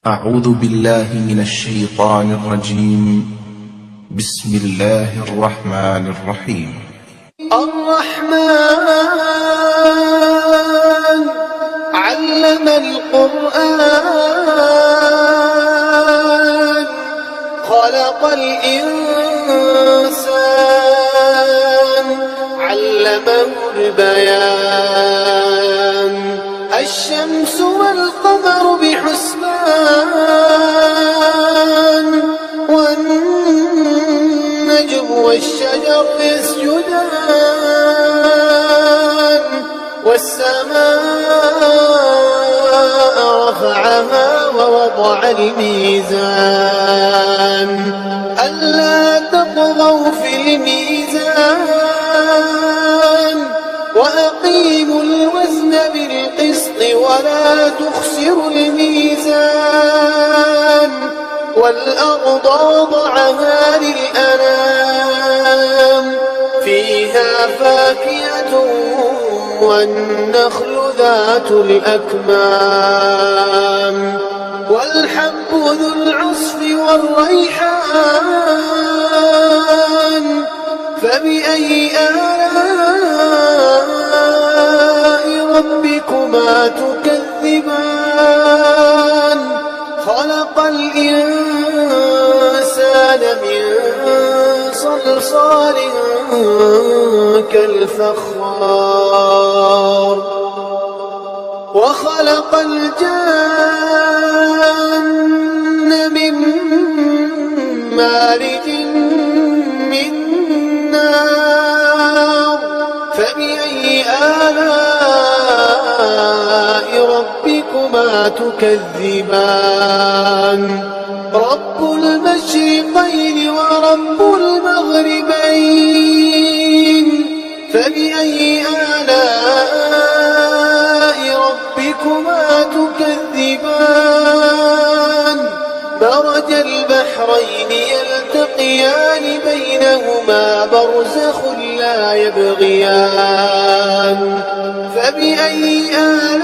أعوذ بالله من الشيطان الرجيم. بسم الله الرحمن الرحيم. الرحمن علم القرآن خلق الإنسان علمه البيان الشمس والقمر بحسبان والنجم والشجر يسجدان والسماء رفعها ووضع الميزان ألا تطغوا في الميزان وأقيموا الوزن بالقسط ولا تخسروا الميزان والأرض وضعها للأنام فيها فاكهة والنخل ذات الأكمام والحب ذو العصف والريحان فبأي آلاء ربكما تكذبان خلق الإنسان من صلصال كالفخار وخلق الجن من مارج من نار فبأي آلاء ربكما تكذبان رب المشرقين ورب المغربين فبأي آلاء ربكما تكذبان مرج البحرين يلتقيان بينهما برزخ لا يبغيان فبأي آلاء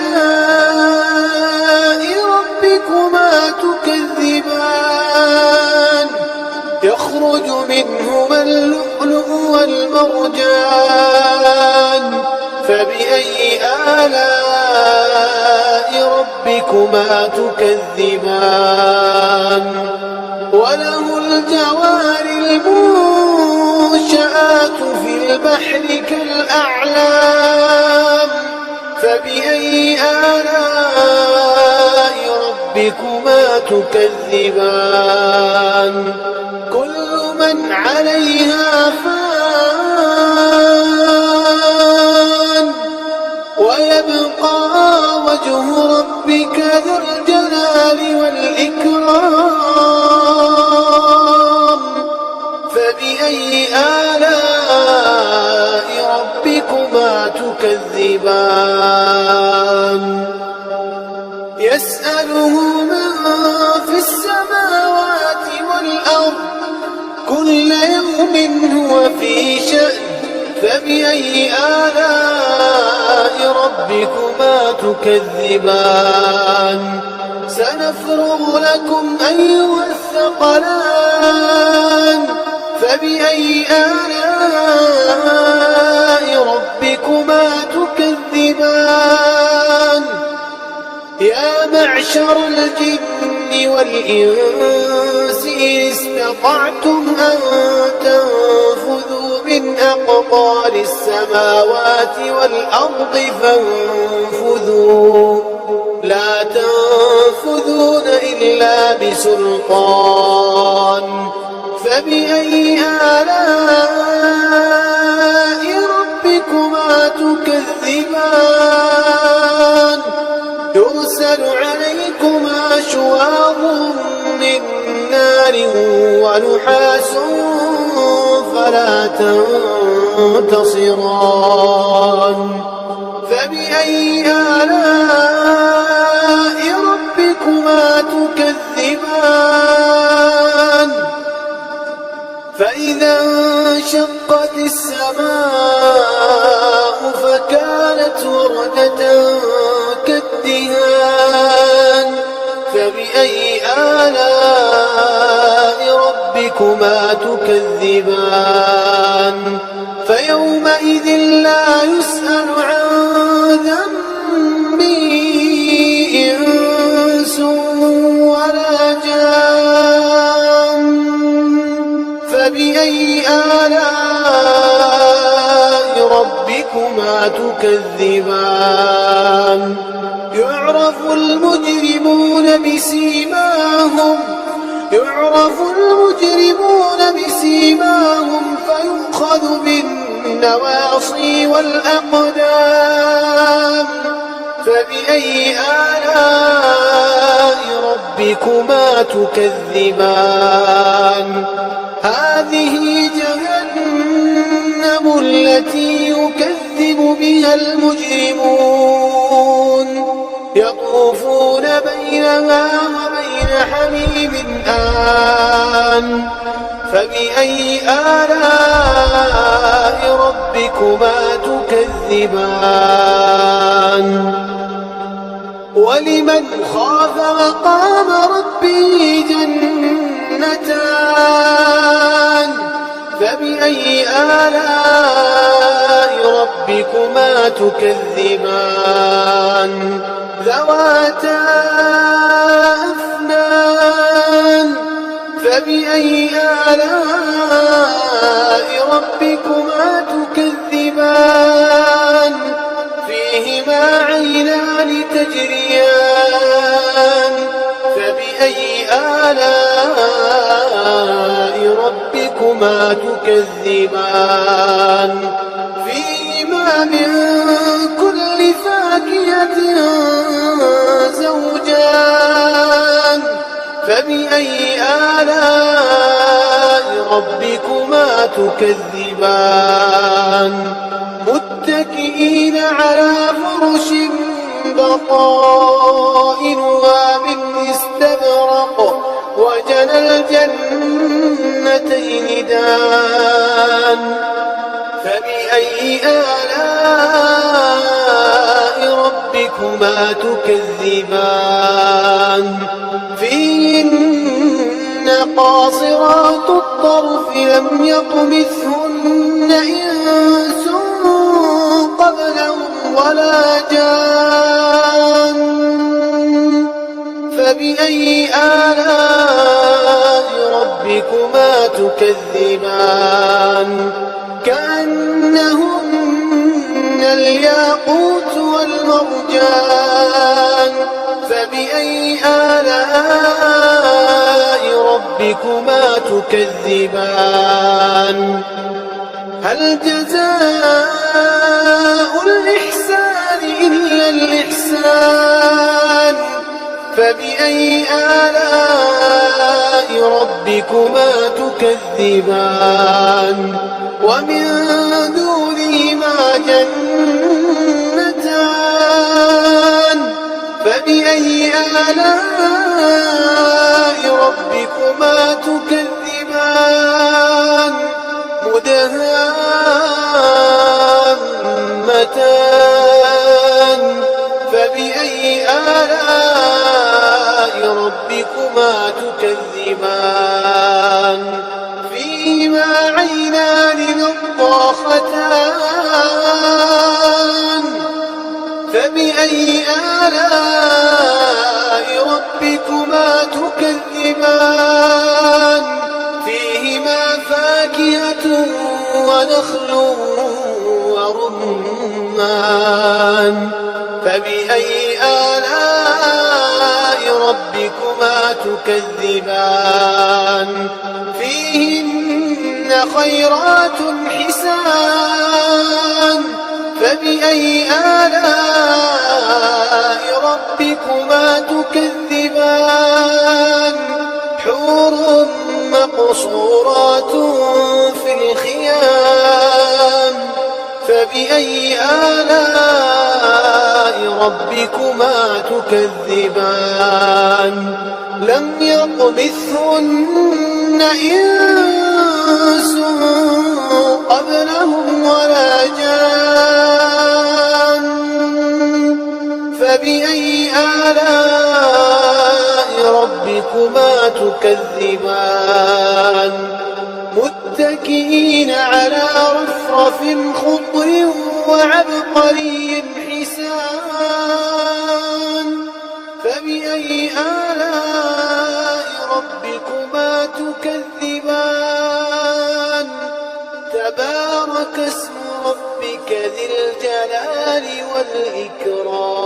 ربكما تكذبان يخرج منهما اللؤلؤ والمرجان فبأي آلاء ربكما تكذبان وله الجوار المنشآت في البحر كالأعلام فبأي آلاء ربكما تكذبان كل من عليها فان ويبقى وجه ربك ذو الجلال والإكرام فبأي آلاء ربكما تكذبان يسأله من في السماوات والأرض كل يوم هو في شأن فبأي آلاء ربكما تكذبان سنفرغ لكم أيها الثقلان فبأي آلاء ربكما تكذبان يا معشر الجن والإنس إن استطعتم أن تنفذوا من أقطار السماوات والأرض فانفذوا لا تنفذون إلا بسلطان فبأي آلاء ربكما تكذبان يرسل عليكما شواظ من نار ونحاس فلا تنتصران فبأي آلاء ربكما تكذبان فإذا انشقت السماء فكانت وردة كالدهان فبأي فبأي آلاء ربكما تكذبان فيومئذ لا يسأل عن ذنبه إنس ولا جان فبأي آلاء ربكما تكذبان يعرف المجرمون بسيماهم فيؤخذ بالنواصي والأقدام فبأي آلاء ربكما تكذبان هذه جهنم التي يكذب بها المجرمون يطوفون بينها وبين حميم آن فبأي آلاء ربكما تكذبان ولمن خاف مقام ربه جنتان فبأي آلاء ربكما تكذبان ذواتا أفنان فبأي آلاء ربكما تكذبان فيهما عينان تجريان فبأي آلاء ربكما تكذبان فيهما من كل فاكهة زوجان فبأي آلاء ربكما تكذبان متكئين على فرش بطائنها من استبرق وجنى الجنتين دان فبأي آلاء ربكما تكذبان فيهن قاصرات الطرف لم يطمثهن إنس قبلهم ولا جان فبأي آلاء ربكما تكذبان كأنهن الياقوت والمرجان فبأي آلاء ربكما تكذبان هل جزاء الإحسان إلا الإحسان فبأي آلاء ربكما تكذبان ومن دونهما جنتان فبأي آلاء ربكما تكذبان مدهامتان فبأي آلاء ربكما تكذبان فيهما عينان نضاختان فبأي آلاء ربكما تكذبان فيهما فاكهة ونخل ورمان فبأي آلاء ربكما تكذبان فيهن خيرات حسان فبأي آلاء ربكما تكذبان حور مقصورات في الخيام فبأي آلاء ربكما تكذبان لم يطمثهن إنس قبلهم ولا جان فبأي آلاء ربكما تكذبان متكئين على رفرف خضر وعبقري حسان فبأي آلاء ربكما تكذبان تبارك اسم ربك ذي الجلال والإكرام